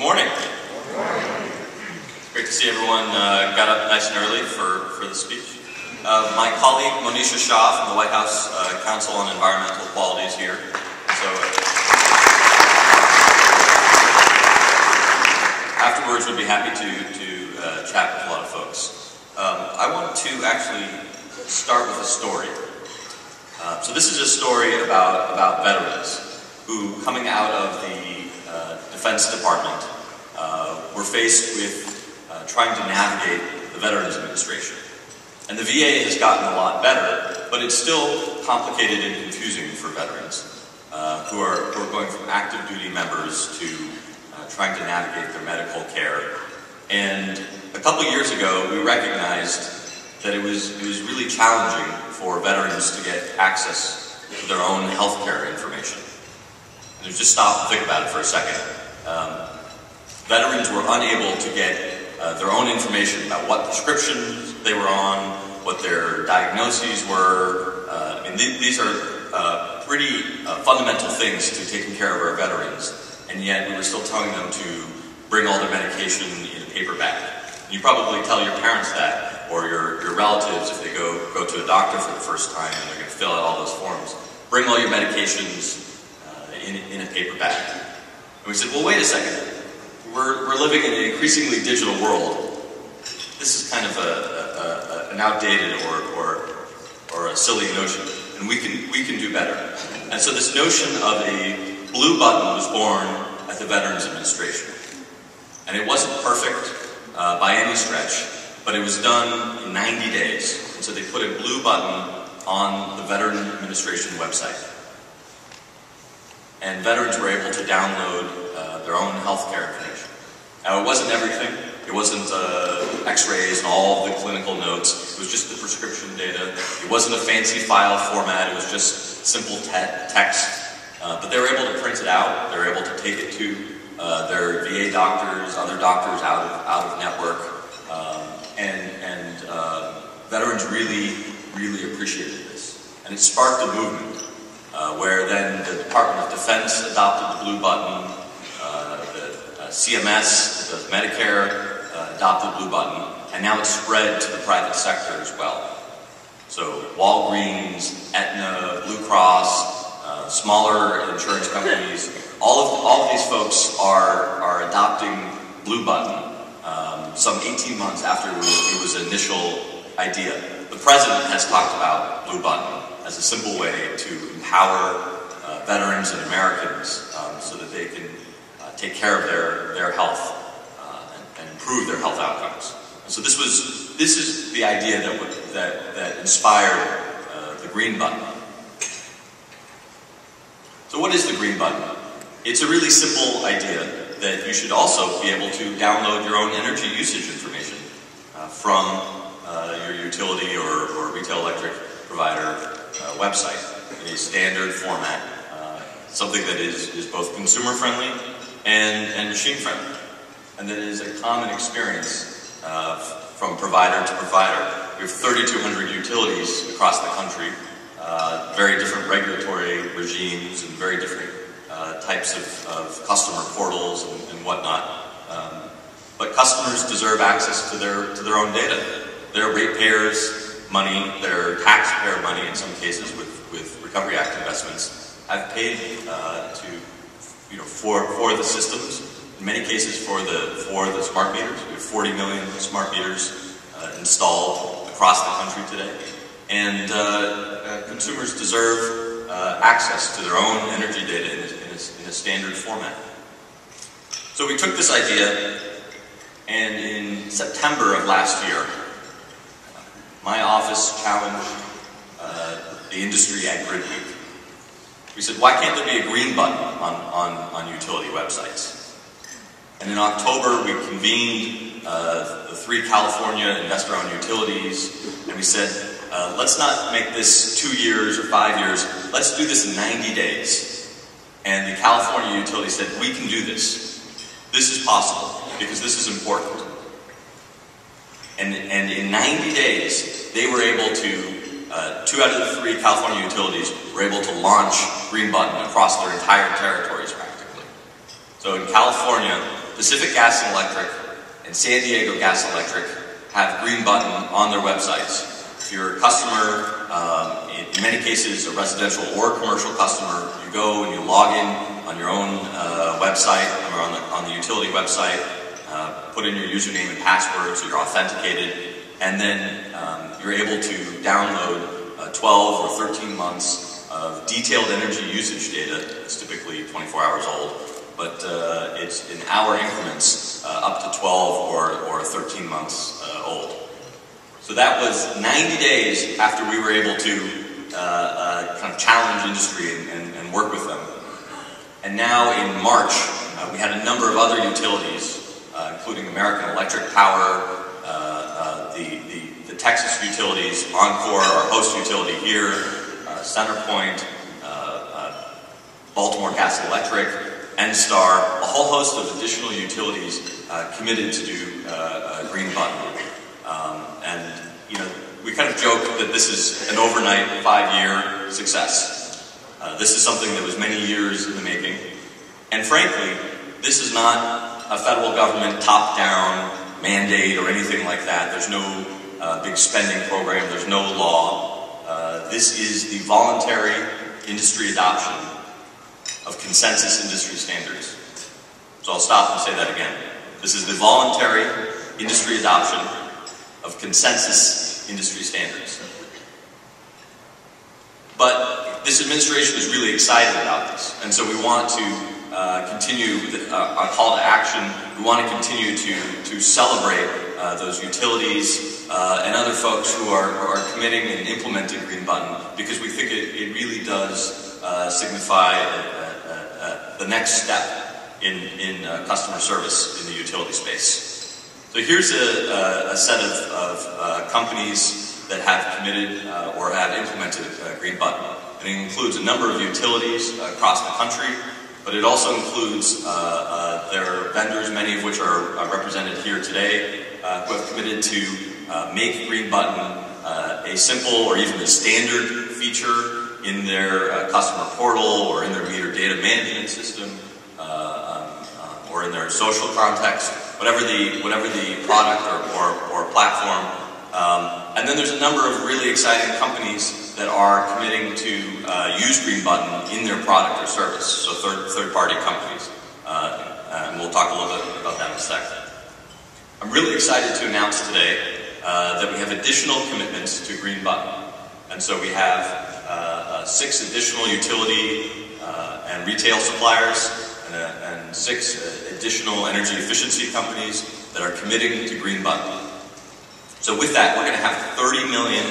Good morning. It's great to see everyone got up nice and early for the speech. My colleague Monisha Shah from the White House Council on Environmental Quality is here. So afterwards, we'd be happy to chat with a lot of folks. I want to actually start with a story. So this is a story about veterans who, coming out of the Defense Department, were faced with trying to navigate the Veterans Administration. And the VA has gotten a lot better, but it's still complicated and confusing for veterans who are going from active duty members to trying to navigate their medical care. And a couple years ago, we recognized that it was really challenging for veterans to get access to their own healthcare information. And just stop and think about it for a second. Veterans were unable to get their own information about what prescriptions they were on, what their diagnoses were. These are pretty fundamental things to taking care of our veterans, and yet we were still telling them to bring all their medication in a paper bag. You probably tell your parents that, or your relatives if they go to a doctor for the first time and they're going to fill out all those forms. Bring all your medications in a paper bag. And we said, well, wait a second. We're living in an increasingly digital world. This is kind of an outdated or a silly notion, and we can do better. And so this notion of a blue button was born at the Veterans Administration. And it wasn't perfect by any stretch, but it was done in 90 days. And so they put a blue button on the Veterans Administration website. And veterans were able to download their own healthcare information. Now, it wasn't everything. It wasn't x-rays and all of the clinical notes. It was just the prescription data. It wasn't a fancy file format. It was just simple text. But they were able to print it out. They were able to take it to their VA doctors, other doctors out of network. And veterans really appreciated this. And it sparked a movement where then the Department of Defense adopted the blue button, the CMS, the Medicare adopted the blue button, and now it's spread to the private sector as well. So Walgreens, Aetna, Blue Cross, smaller insurance companies, all of these folks are adopting blue button some 18 months after it was initial idea. The President has talked about blue button as a simple way to empower veterans and Americans so that they can take care of their health and improve their health outcomes. And so this is the idea that inspired the green button. So what is the green button? It's a really simple idea that you should also be able to download your own energy usage information from your utility or retail electric provider website in a standard format, something that is both consumer friendly and machine friendly, and that is a common experience from provider to provider. We have 3,200 utilities across the country, very different regulatory regimes and very different types of customer portals and whatnot. But customers deserve access to their own data, their ratepayers' money, their taxpayer money in some cases with Recovery Act investments. I've paid for the systems. In many cases for the smart meters. We have 40 million smart meters installed across the country today. And consumers deserve access to their own energy data in a standard format. So we took this idea, and in September of last year, my office challenged the industry at Grid Week. We said, why can't there be a green button on utility websites? And in October, we convened the 3 California investor-owned utilities, and we said, let's not make this 2 years or 5 years, let's do this in 90 days. And the California utility said, we can do this. This is possible, because this is important. And in 90 days, they were able to, 2 out of the 3 California utilities were able to launch Green Button across their entire territories practically. So in California, Pacific Gas and Electric and San Diego Gas and Electric have Green Button on their websites. If you're a customer, in many cases a residential or commercial customer, you go and you log in on your own website or on the utility website, put in your username and password so you're authenticated, and then you're able to download 12 or 13 months of detailed energy usage data. It's typically 24 hours old, but it's in hour increments up to 12 or 13 months old. So that was 90 days after we were able to kind of challenge industry and work with them. And now in March, we had a number of other utilities, including American Electric Power, the Texas utilities, Oncor, our host utility here, CenterPoint, Baltimore Gas and Electric, NSTAR, a whole host of additional utilities committed to do Green Button. And you know, we kind of joke that this is an overnight 5-year success. This is something that was many years in the making. And frankly, this is not a federal government top-down mandate or anything like that. There's no big spending program. There's no law. This is the voluntary industry adoption of consensus industry standards. So I'll stop and say that again. This is the voluntary industry adoption of consensus industry standards. But this administration is really excited about this, and so we want to continue our call to action. We want to continue to celebrate those utilities and other folks who are committing and implementing Green Button, because we think it really does signify the next step in customer service in the utility space. So here's a set of companies that have committed or have implemented Green Button. And it includes a number of utilities across the country, but it also includes their vendors, many of which are represented here today, who have committed to make Green Button a simple or even a standard feature in their customer portal or in their meter data management system or in their social context, whatever the product or platform. And then there's a number of really exciting companies that are committing to use Green Button in their product or service, so third-party companies. And we'll talk a little bit about that in a second. I'm really excited to announce today that we have additional commitments to Green Button. And so we have 6 additional utility and retail suppliers and 6 additional energy efficiency companies that are committing to Green Button. So with that, we're going to have 30 million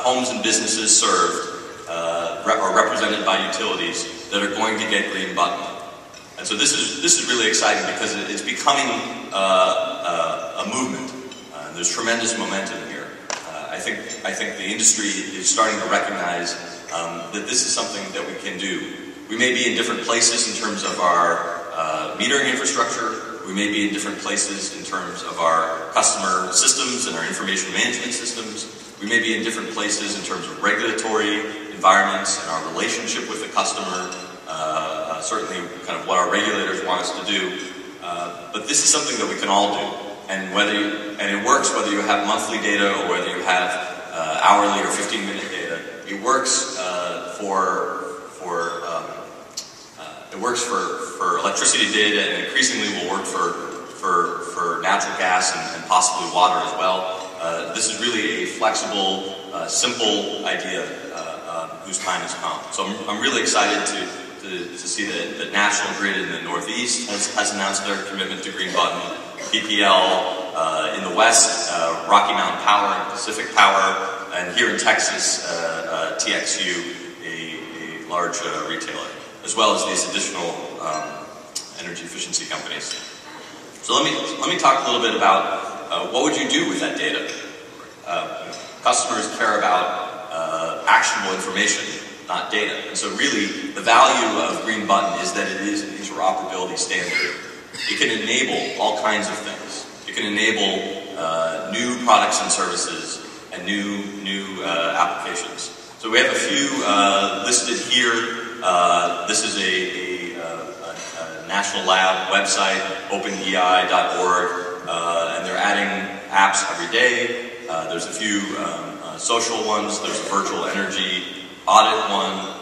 homes and businesses served or represented by utilities that are going to get Green Button. And so this is really exciting because it's becoming a movement. There's tremendous momentum here. I think the industry is starting to recognize that this is something that we can do. We may be in different places in terms of our metering infrastructure. We may be in different places in terms of our customer systems and our information management systems. We may be in different places in terms of regulatory environments and our relationship with the customer, certainly kind of what our regulators want us to do. But this is something that we can all do. And it works whether you have monthly data or whether you have hourly or 15-minute data. It works for electricity data, and increasingly will work for natural gas and possibly water as well. This is really a flexible, simple idea whose time has come. So I'm really excited to see that National Grid in the Northeast has announced their commitment to Green Button. PPL in the West, Rocky Mountain Power and Pacific Power, and here in Texas, TXU, a large retailer, as well as these additional energy efficiency companies. So let me talk a little bit about what would you do with that data. Customers care about actionable information, not data. And so really, the value of Green Button is that it is an interoperability standard. It can enable all kinds of things. It can enable new products and services and new applications. So we have a few listed here. This is an National Lab website, openei.org, and they're adding apps every day. There's a few social ones. There's a virtual energy audit one.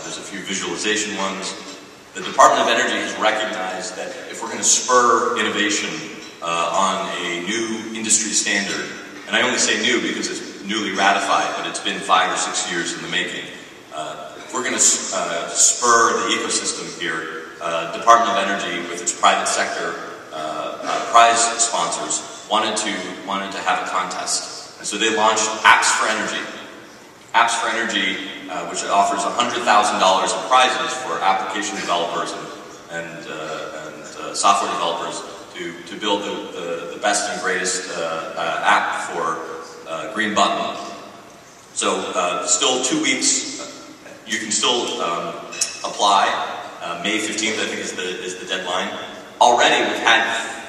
There's a few visualization ones. The Department of Energy has recognized that if we're going to spur innovation on a new industry standard, and I only say new because it's newly ratified, but it's been 5 or 6 years in the making. If we're going to spur the ecosystem here, Department of Energy, with its private sector prize sponsors, wanted to have a contest, and so they launched Apps for Energy. Apps for Energy, which offers $100,000 in prizes for application developers and software developers to build the best and greatest app for Green Button. So still 2 weeks, you can still apply. May 15th, I think, is the deadline. Already we've had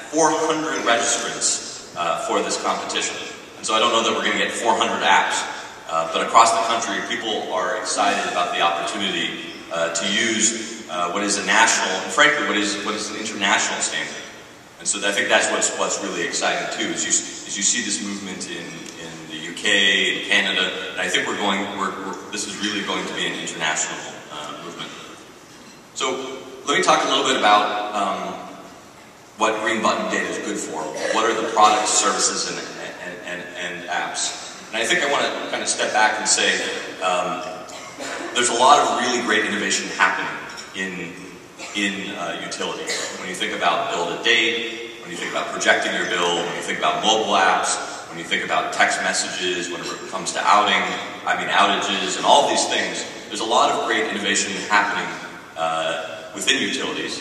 400 registrants for this competition. And so I don't know that we're going to get 400 apps, but across the country people are excited about the opportunity to use what is a national, and frankly what is an international standard. And so I think that's what's really exciting too, is you see this movement in the UK and Canada, and I think this is really going to be an international movement. So let me talk a little bit about what Green Button data is good for. What are the products, services, and apps? And I think I want to kind of step back and say there's a lot of really great innovation happening in utilities. When you think about build a date, when you think about projecting your bill, when you think about mobile apps, when you think about text messages, whenever it comes to outages, and all these things, there's a lot of great innovation happening within utilities.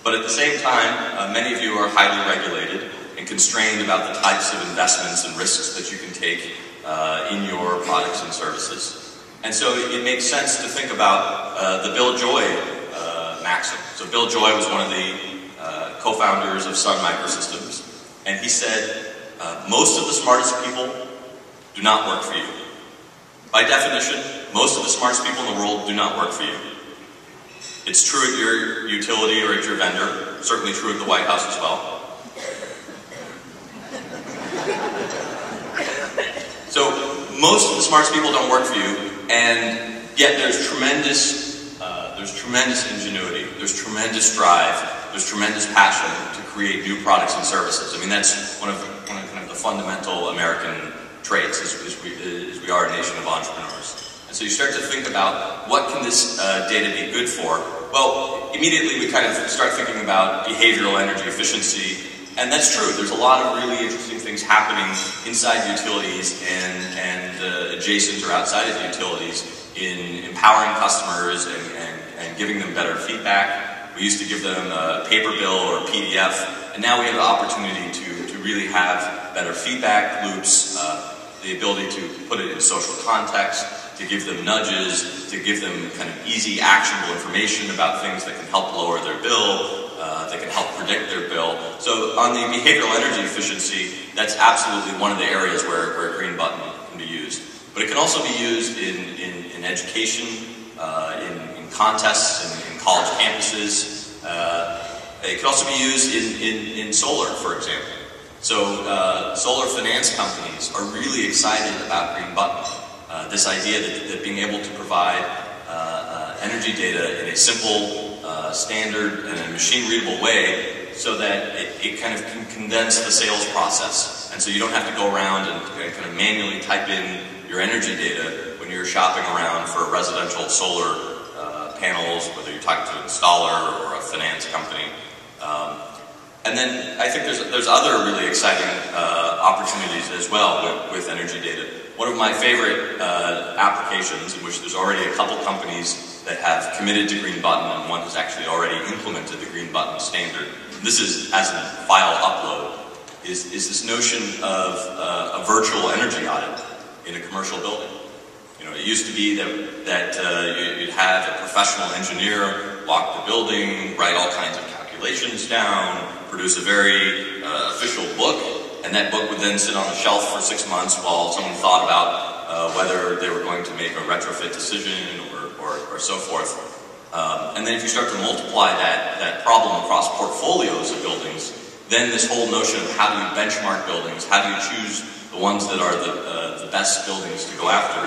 But at the same time, many of you are highly regulated and constrained about the types of investments and risks that you can take in your products and services. And so it makes sense to think about the Bill Joy maxim. So Bill Joy was one of the co-founders of Sun Microsystems, and he said, most of the smartest people do not work for you. By definition, most of the smartest people in the world do not work for you. It's true at your utility or at your vendor, certainly true at the White House as well. So most of the smartest people don't work for you, and yet there's tremendous ingenuity, there's tremendous drive, there's tremendous passion to create new products and services. I mean, that's one of kind of the fundamental American traits, is we are a nation of entrepreneurs. And so you start to think about, what can this data be good for? Well, immediately we kind of start thinking about behavioral energy efficiency, and that's true. There's a lot of really interesting things happening inside utilities and adjacent or outside of utilities in empowering customers and giving them better feedback. We used to give them a paper bill or a PDF, and now we have the opportunity to really have better feedback loops, the ability to put it in social context, to give them nudges, to give them kind of easy, actionable information about things that can help lower their bill, that can help predict their bill. So on the behavioral energy efficiency, that's absolutely one of the areas where Green Button can be used. But it can also be used in education, in contests, in college campuses. It can also be used in solar, for example. So solar finance companies are really excited about Green Button. This idea that being able to provide energy data in a simple, standard, and a machine-readable way, so that it kind of can condense the sales process. And so you don't have to go around and kind of manually type in your energy data when you're shopping around for residential solar panels, whether you're talking to an installer or a finance company. And then I think there's other really exciting opportunities as well with energy data. One of my favorite applications, in which there's already a couple companies that have committed to Green Button, and one has actually already implemented the Green Button standard. This is as a file upload, is this notion of a virtual energy audit in a commercial building. You know, it used to be that you'd have a professional engineer walk the building, write all kinds of calculations down, produce a very official book, and that book would then sit on the shelf for 6 months while someone thought about whether they were going to make a retrofit decision or so forth. And then if you start to multiply that problem across portfolios of buildings, then this whole notion of how do you benchmark buildings, how do you choose the ones that are the best buildings to go after,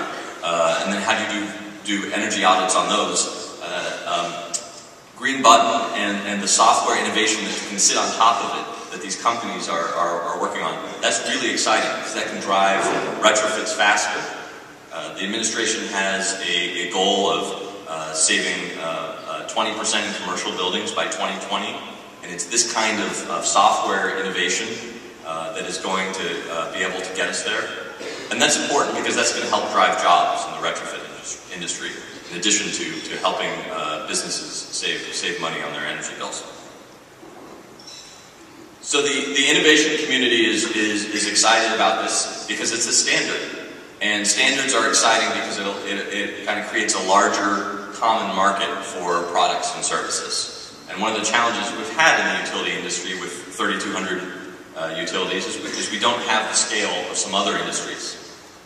and then how do you do energy audits on those. Green Button and the software innovation that can sit on top of it, that these companies are working on, that's really exciting because that can drive retrofits faster. The administration has a goal of saving 20% in commercial buildings by 2020, and it's this kind of software innovation that is going to be able to get us there. And that's important because that's going to help drive jobs in the retrofit industry, in addition to helping businesses save money on their energy bills. So the innovation community is excited about this because it's a standard. And standards are exciting because it kind of creates a larger common market for products and services. And one of the challenges we've had in the utility industry with 3,200 utilities is we don't have the scale of some other industries.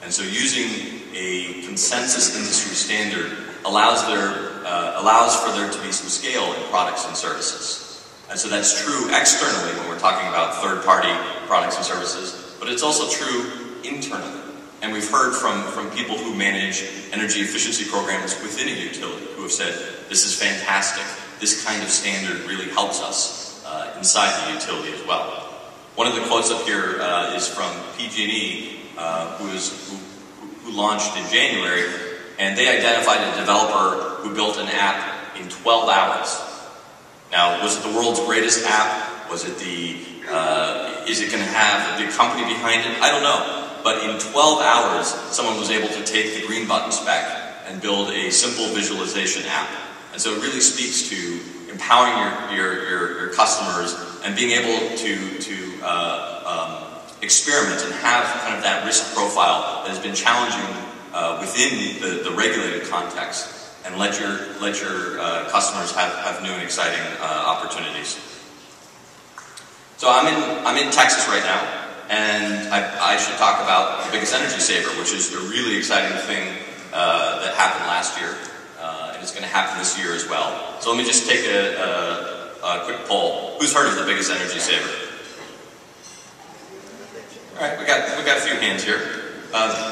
And so using a consensus industry standard allows for there to be some scale in products and services. And so that's true externally when we're talking about third-party products and services, but it's also true internally. And we've heard from people who manage energy efficiency programs within a utility who have said, this is fantastic. This kind of standard really helps us inside the utility as well. One of the quotes up here is from PG&E, who launched in January, and they identified a developer who built an app in 12 hours. Now, was it the world's greatest app? Was it is it going to have a big company behind it? I don't know. But in 12 hours, someone was able to take the Green Button spec and build a simple visualization app. And so it really speaks to empowering your customers and being able to experiment and have kind of that risk profile that has been challenging within the regulated context, and let your customers have new and exciting opportunities. So I'm in Texas right now, and I should talk about the biggest energy saver, which is a really exciting thing that happened last year, and it's going to happen this year as well. So let me just take a quick poll. Who's heard of the biggest energy saver? All right, we got a few hands here.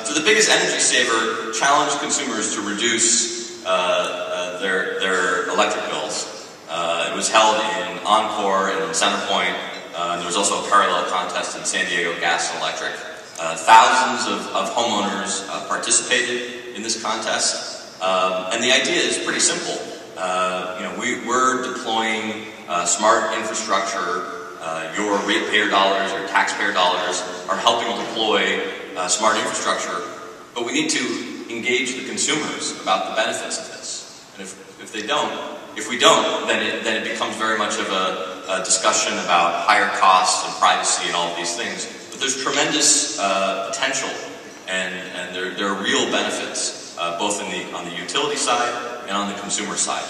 So the biggest energy saver challenged consumers to reduce their electric bills. It was held in Encore and in Centerpoint. And there was also a parallel contest in San Diego Gas and Electric. Thousands of homeowners participated in this contest, and the idea is pretty simple. We're deploying smart infrastructure. Your ratepayer dollars, your taxpayer dollars are helping deploy smart infrastructure, but we need to engage the consumers about the benefits of this. And if we don't, then it becomes very much of a discussion about higher costs and privacy and all of these things. But there's tremendous potential, and there are real benefits both on the utility side and on the consumer side.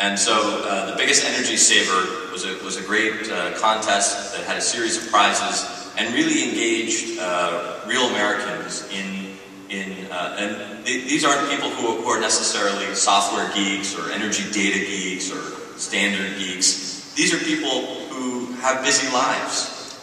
And so the biggest energy saver was a great contest that had a series of prizes and really engaged real Americans and these aren't people who are necessarily software geeks or energy data geeks or standard geeks. These are people who have busy lives,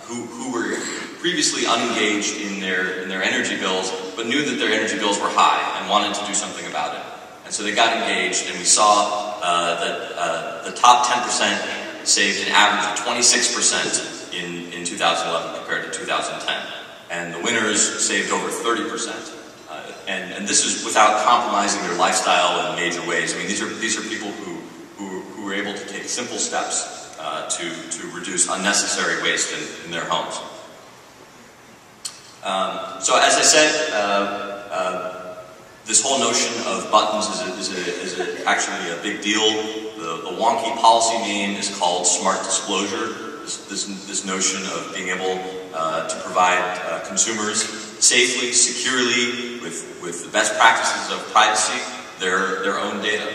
who were previously unengaged in their energy bills, but knew that their energy bills were high and wanted to do something about it. And so they got engaged, and we saw that the top 10% saved an average of 26% in 2011 compared to 2010. And the winners saved over 30%. And this is without compromising their lifestyle in major ways. I mean, these are people who were able to take simple steps to reduce unnecessary waste in their homes. So as I said, this whole notion of buttons is actually a big deal. The wonky policy name is called smart disclosure. This notion of being able to provide consumers safely, securely, with the best practices of privacy, their own data.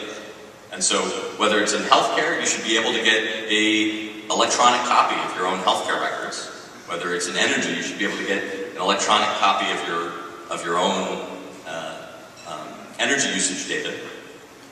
And so whether it's in healthcare, you should be able to get an electronic copy of your own healthcare records. Whether it's in energy, you should be able to get an electronic copy of your own energy usage data.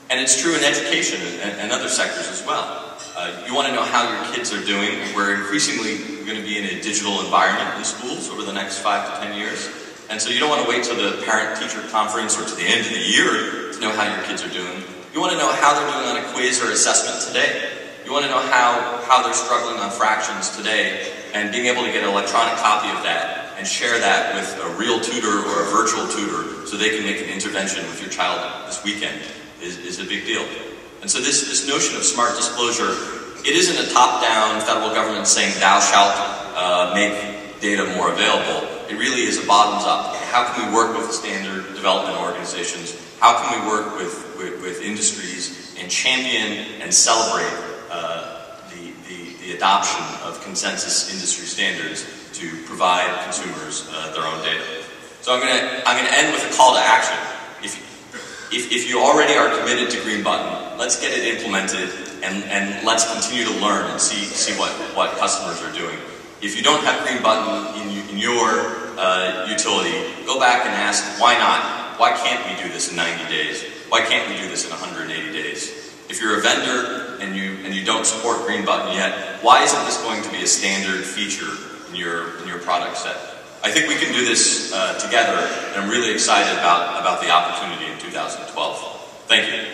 And it's true in education and other sectors as well. You want to know how your kids are doing. We're increasingly going to be in a digital environment in schools over the next 5 to 10 years. And so you don't want to wait till the parent-teacher conference or to the end of the year to know how your kids are doing. You want to know how they're doing on a quiz or assessment today. You want to know how they're struggling on fractions today, and being able to get an electronic copy of that and share that with a real tutor or a virtual tutor so they can make an intervention with your child this weekend is a big deal. And so this notion of smart disclosure, it isn't a top-down federal government saying thou shalt make data more available. It really is a bottoms-up. How can we work with standard development organizations? How can we work with industries and champion and celebrate the adoption of consensus industry standards to provide consumers their own data? So I'm gonna end with a call to action. If you already are committed to Green Button, let's get it implemented and let's continue to learn and see what customers are doing. If you don't have Green Button in your utility, go back and ask, why not? Why can't we do this in 90 days? Why can't we do this in 180 days? If you're a vendor and you don't support Green Button yet, why isn't this going to be a standard feature in your product set? I think we can do this together, and I'm really excited about the opportunity in 2012. Thank you.